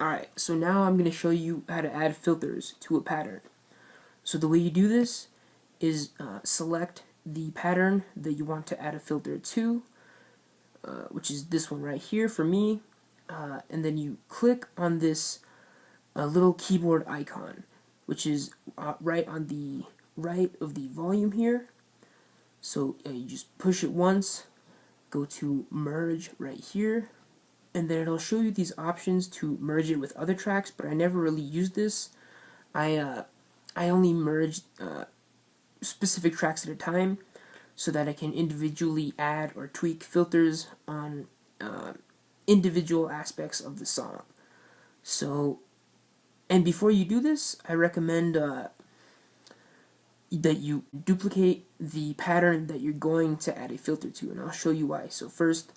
Alright, so now I'm going to show you how to add filters to a pattern. So the way you do this is select the pattern that you want to add a filter to, which is this one right here for me, and then you click on this little keyboard icon, which is right on the right of the volume here. So you just push it once, go to merge right here, and then it'll show you these options to merge it with other tracks, but I never really used this. I only merged specific tracks at a time so that I can individually add or tweak filters on individual aspects of the song. So, and before you do this, I recommend that you duplicate the pattern that you're going to add a filter to, and I'll show you why. So first,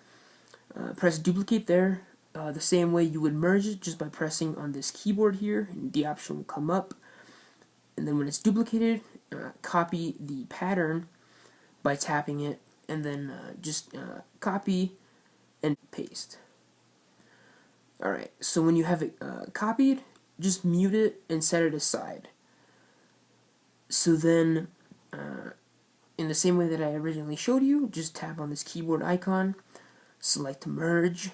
press duplicate there, the same way you would merge it, just by pressing on this keyboard here, and the option will come up. And then when it's duplicated, copy the pattern by tapping it, and then just copy and paste. Alright, so when you have it copied, just mute it and set it aside. So then, in the same way that I originally showed you, just tap on this keyboard icon, select merge,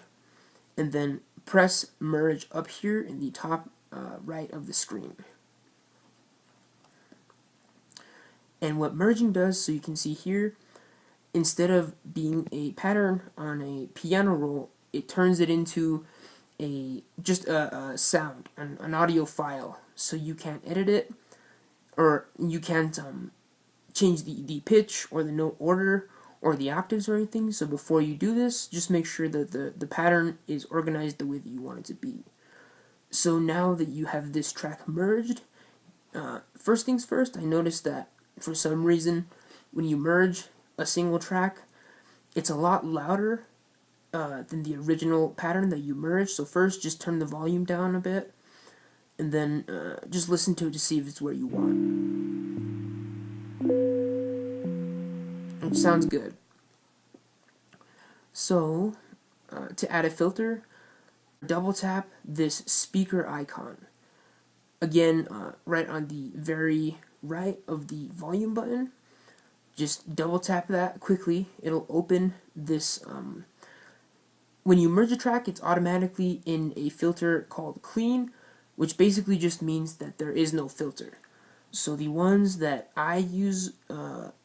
and then press merge up here in the top right of the screen. And what merging does, so you can see here, instead of being a pattern on a piano roll, it turns it into just a sound, an audio file. So you can't edit it, or you can't change the pitch or the note order or the octaves or anything. So before you do this, just make sure that the pattern is organized the way that you want it to be. So now that you have this track merged, first things first, I noticed that for some reason when you merge a single track, it's a lot louder than the original pattern that you merged. So first, just turn the volume down a bit, and then just listen to it to see if it's where you want. It sounds good. So, to add a filter, double tap this speaker icon. Again, right on the very right of the volume button. Just double tap that quickly. It'll open this. When you merge a track, it's automatically in a filter called clean, which basically just means that there is no filter. So the ones that I use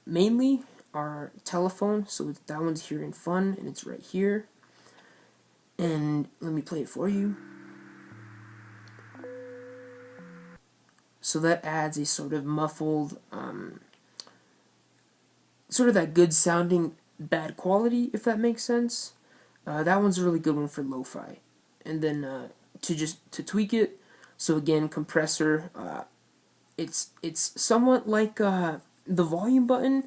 mainly are telephone, so that one's here in fun, and it's right here. And let me play it for you. So that adds a sort of muffled, sort of that good sounding bad quality, if that makes sense. That one's a really good one for lo-fi. And then to tweak it, so again, compressor, it's somewhat like the volume button,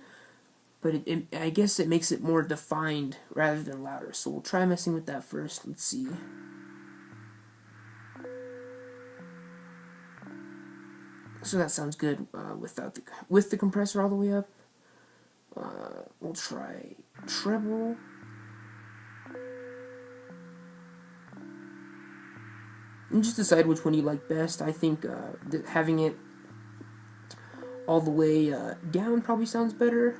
but I guess it makes it more defined rather than louder. So we'll try messing with that first. Let's see. So that sounds good with the compressor all the way up. We'll try treble. And just decide which one you like best. I think that having it all the way down probably sounds better.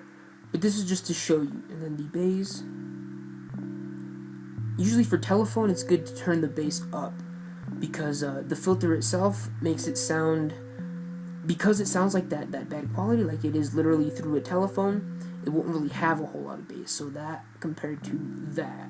But this is just to show you. And then the bass. Usually for telephone, it's good to turn the bass up, because the filter itself makes it sound, because it sounds like that bad quality, like it is literally through a telephone, it won't really have a whole lot of bass. So that compared to that.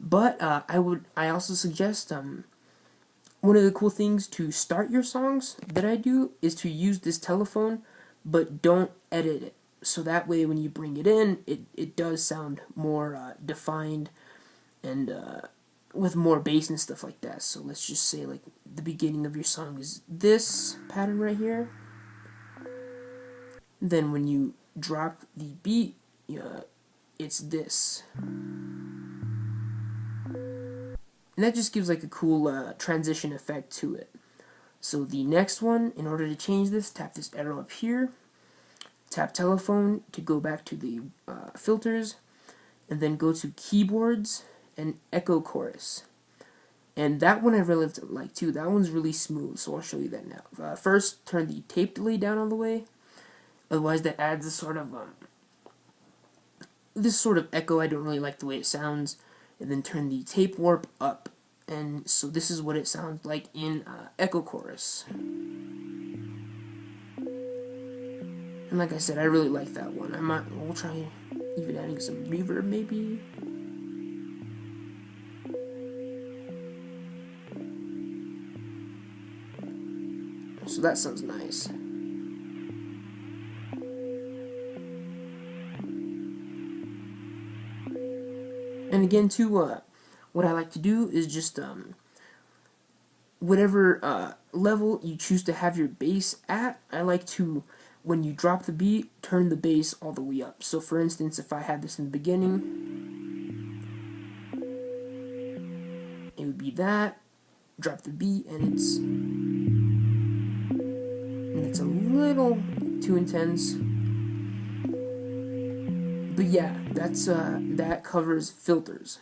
But I also suggest one of the cool things to start your songs that I do is to use this telephone, but don't edit it. So that way when you bring it in, it does sound more defined and with more bass and stuff like that. So let's just say like the beginning of your song is this pattern right here. Then when you drop the beat, it's this. And that just gives like a cool transition effect to it. So the next one, in order to change this, tap this arrow up here, tap telephone to go back to the filters, and then go to keyboards and echo chorus. And that one I really like too. That one's really smooth, so I'll show you that now. First, turn the tape delay down all the way. Otherwise, that adds this sort of echo. I don't really like the way it sounds. And then turn the tape warp up. And so this is what it sounds like in echo chorus. And like I said, I really like that one. We'll try even adding some reverb maybe. So that sounds nice. And again, too, what I like to do is just whatever level you choose to have your bass at, I like to, when you drop the beat, turn the bass all the way up. So for instance, if I had this in the beginning, it would be that, drop the beat, and it's a little too intense. But yeah, that covers filters.